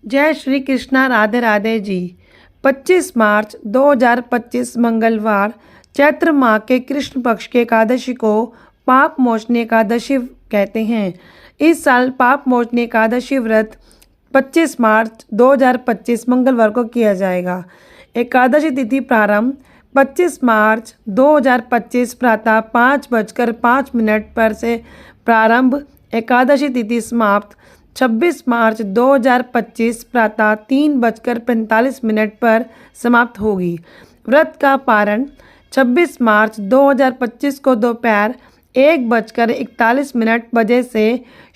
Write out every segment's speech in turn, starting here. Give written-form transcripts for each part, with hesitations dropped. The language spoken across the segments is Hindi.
जय श्री कृष्णा, राधे राधे जी। 25 मार्च 2025 मंगलवार चैत्र माह के कृष्ण पक्ष की एकादशी को पाप मोचनी एकादशी कहते हैं। इस साल पाप मोचनी एकादशी व्रत 25 मार्च 2025 मंगलवार को किया जाएगा। एकादशी तिथि प्रारंभ 25 मार्च 2025 प्रातः 5:05 पर से प्रारंभ। एकादशी तिथि समाप्त 26 मार्च 2025 प्रातः 3:45 पर समाप्त होगी। व्रत का पारण 26 मार्च 2025 को दोपहर 1:41 बजे से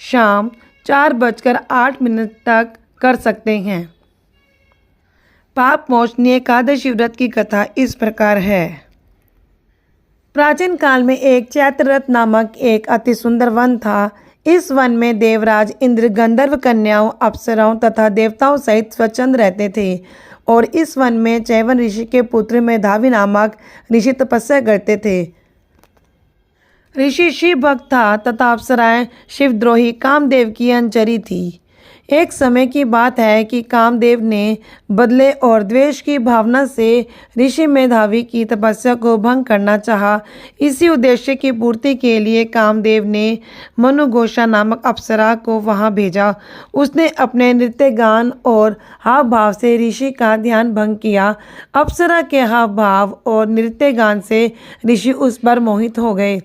शाम 4:08 तक कर सकते हैं। पाप मोचनी एकादशी व्रत की कथा इस प्रकार है। प्राचीन काल में एक चैत्ररथ नामक एक अति सुंदर वन था। इस वन में देवराज इंद्र, गंधर्व कन्याओं, अप्सराओं तथा देवताओं सहित स्वच्छंद रहते थे। और इस वन में चैवन ऋषि के पुत्र मेधावी नामक ऋषि तपस्या करते थे। ऋषि शिव भक्त था तथा अप्सराएं शिवद्रोही कामदेव की अनुचरी थी। एक समय की बात है कि कामदेव ने बदले और द्वेष की भावना से ऋषि मेधावी की तपस्या को भंग करना चाहा। इसी उद्देश्य की पूर्ति के लिए कामदेव ने मनुघोषा नामक अप्सरा को वहां भेजा। उसने अपने नृत्य गान और हाव भाव से ऋषि का ध्यान भंग किया। अप्सरा के हाव भाव और नृत्य गान से ऋषि उस पर मोहित हो गए।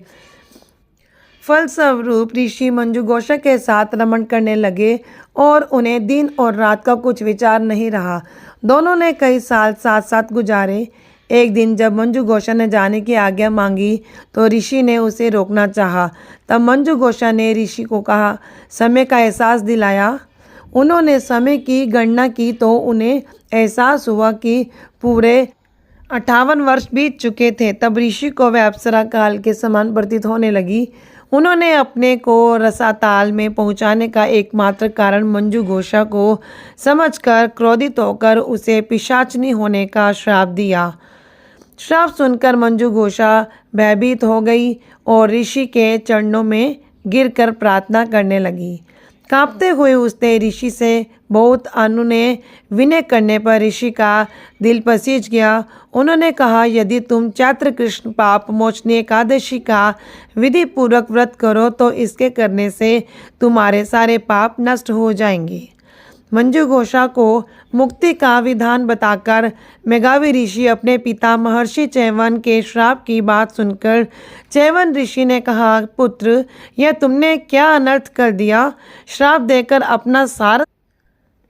फलस्वरूप ऋषि मंजुघोषा के साथ रमण करने लगे और उन्हें दिन और रात का कुछ विचार नहीं रहा। दोनों ने कई साल साथ साथ गुजारे। एक दिन जब मंजुघोषा ने जाने की आज्ञा मांगी तो ऋषि ने उसे रोकना चाहा। तब मंजुघोषा ने ऋषि को कहा, समय का एहसास दिलाया। उन्होंने समय की गणना की तो उन्हें एहसास हुआ कि पूरे 58 वर्ष बीत चुके थे। तब ऋषि को वह अप्सरा काल के समान प्रतीत होने लगी। उन्होंने अपने को रसाताल में पहुंचाने का एकमात्र कारण मंजुघोषा को समझकर क्रोधित होकर उसे पिशाचनी होने का श्राप दिया। श्राप सुनकर मंजुघोषा भयभीत हो गई और ऋषि के चरणों में गिरकर प्रार्थना करने लगी। कांपते हुए उसने ऋषि से बहुत अनुनय विनय करने पर ऋषि का दिल पसीज गया। उन्होंने कहा, यदि तुम चैत्र कृष्ण पाप मोचनी एकादशी का विधि पूर्वक व्रत करो तो इसके करने से तुम्हारे सारे पाप नष्ट हो जाएंगे। मंजुघोषा को मुक्ति का विधान बताकर मेधावी ऋषि अपने पिता महर्षि चैवन के श्राप की बात सुनकर चैवन ऋषि ने कहा, पुत्र, यह तुमने क्या अनर्थ कर दिया। श्राप देकर अपना सारा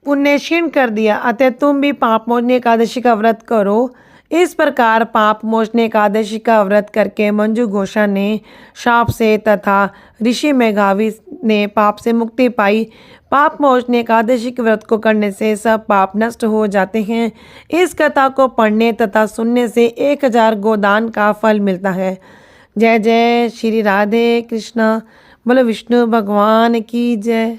पुण्य क्षीण कर दिया। अतः तुम भी पाप मोचनी एकादशी का व्रत करो। इस प्रकार पाप मोचनी एकादशी का व्रत करके मंजुघोषा ने शाप से तथा ऋषि मेधावी ने पाप से मुक्ति पाई। पाप मोचनी एकादशी के व्रत को करने से सब पाप नष्ट हो जाते हैं। इस कथा को पढ़ने तथा सुनने से 1000 गोदान का फल मिलता है। जय जय श्री राधे कृष्णा। बोलो विष्णु भगवान की जय।